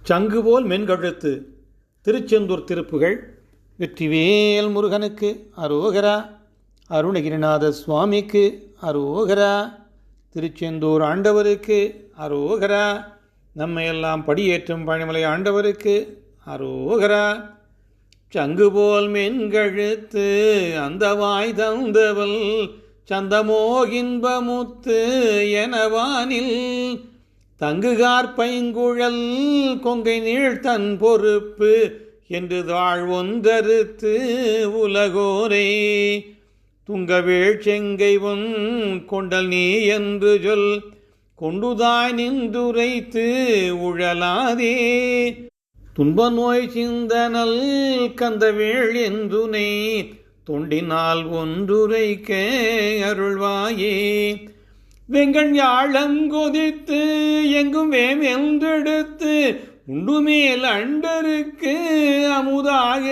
சங்குபோல் மென்கழுத்து. திருச்செந்தூர் திருப்புகழ். வெற்றிவேல் முருகனுக்கு அரோகரா. அருணகிரிநாத சுவாமிக்கு அரோகரா. திருச்செந்தூர் ஆண்டவருக்கு அரோகரா. நம்மையெல்லாம் படியேற்றும் பழனிமலை ஆண்டவருக்கு அரோகரா. சங்குபோல் மென்கழுத்து அந்த வாய் தந்தவள் சந்தமோகின்பமுத்து எனவானில் தங்குகார் பைங்குழல் கொங்கை நீள் தன் பொறுப்பு என்று தாழ் ஒன்றறுத்து உலகோரே துங்கவேள் செங்கை உன் கொண்டல் நீ என்று சொல் கொண்டுதாய் நின்றுரைத்து உழலாதே துன்ப நோய் சிந்தனல் கந்தவேள் என்றுனை தொண்டினால் ஒன்றுரைக்க அருள்வாயே வெங்கண் யாழம் கொதித்து எங்கும் வேம் என்றெடுத்து உண்டுமேல் அண்டருக்கு அமுதாக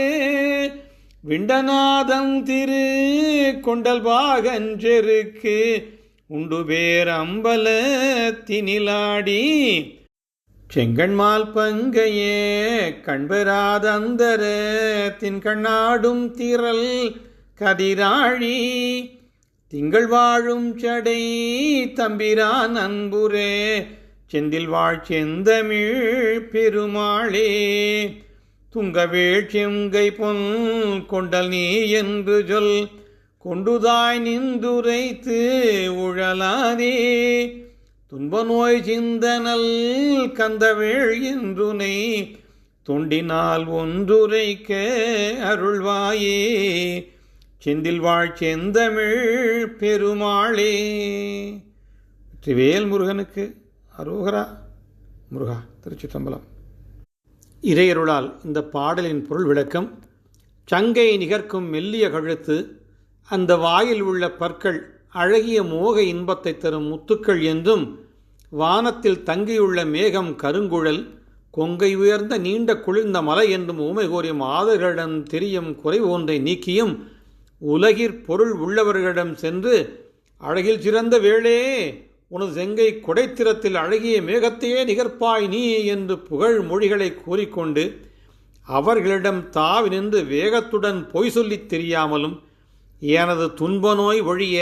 விண்டநாதம் திரு கொண்டல் பாகஞ்செருக்கு உண்டு பேர் அம்பலத்தினிலாடி செங்கண்மால் பங்கையே கண்பெறாதந்தர தின் கண்ணாடும் திரள் கதிராழி திங்கள் வாழும் சடை தம்பிரான் அன்புரே செந்தில் வாழ் செந்தமிழ் பெருமாளே துங்கவேள் செங்கை பொன் கொண்டல் நீ என்று சொல் கொண்டுதாய் நின்றுரைத்து உழலாதே துன்ப நோய் சிந்தனல் கந்தவேள் என்றுனை தொண்டினால் ஒன்றுரைக்க அருள்வாயே செந்தில் வாழ் செந்தமிழ் பெருமாளே. வெற்றிவேல் முருகனுக்கு அரோகரா. முருகா திருச்சிற்றம்பலம். இறையருளால் இந்த பாடலின் பொருள் விளக்கம். சங்கை நிகர்க்கும் மெல்லிய கழுத்து, அந்த வாயில் உள்ள பற்கள் அழகிய மோக இன்பத்தை தரும் முத்துக்கள் என்றும், வானத்தில் தங்கியுள்ள மேகம் கருங்குழல், கொங்கை உயர்ந்த நீண்ட குளிர்ந்த மலை என்றும் ஊமை கோரிய மாதர்களிடம் தெரியும் குறை ஒன்றை நீக்கியும் உலகிற் பொருள் உள்ளவர்களிடம் சென்று அழகில் சிறந்த வேளே உனது செங்கை கொடைத்திறத்தில் அழகிய மேகத்தையே நிகர்ப்பாய் நீ என்று புகழ் மொழிகளை கூறிக்கொண்டு அவர்களிடம் தாவி நின்று வேகத்துடன் பொய் சொல்லித் தெரியாமலும் எனது துன்ப நோய் ஒழிய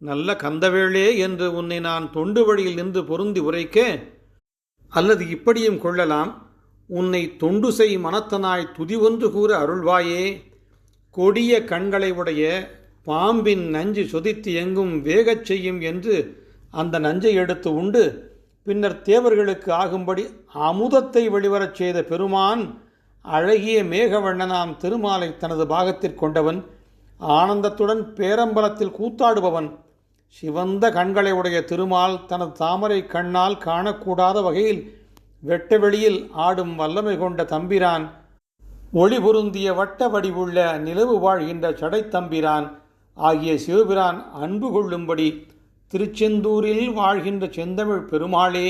நல்ல கந்தவேளே என்று உன்னை நான் தொண்டு வழியில் நின்று பொருந்தி உரைக்க, அல்லது இப்படியும் கொள்ளலாம், உன்னை தொண்டு செய் மனத்தனாய் துதி ஒன்று கூற அருள்வாயே. கொடிய கண்களை உடைய பாம்பின் நஞ்சு சொதித்து எங்கும் வேகச் செய்யும் என்று அந்த நஞ்சை எடுத்து உண்டு பின்னர் தேவர்களுக்கு ஆகும்படி அமுதத்தை வெளிவரச் செய்த பெருமான் அழகிய மேகவண்ணனாம் திருமாலை தனது பாகத்திற்கொண்டவன், ஆனந்தத்துடன் பேரம்பலத்தில் கூத்தாடுபவன், சிவந்த கண்களை உடைய திருமால் தனது தாமரை கண்ணால் காணக்கூடாத வகையில் வெட்ட வெளியில் ஆடும் வல்லமை கொண்ட தம்பிரான், ஒளி பொருந்திய வட்ட வடிவுள்ள நிலவு வாழ்கின்ற சடைத்தம்பிரான் ஆகிய சிவபிரான் அன்பு கொள்ளும்படி திருச்செந்தூரில் வாழ்கின்ற செந்தமிழ் பெருமாளே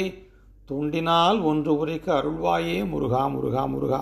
தொண்டினால் ஒன்று உரைக்க அருள்வாயே. முருகா முருகா முருகா.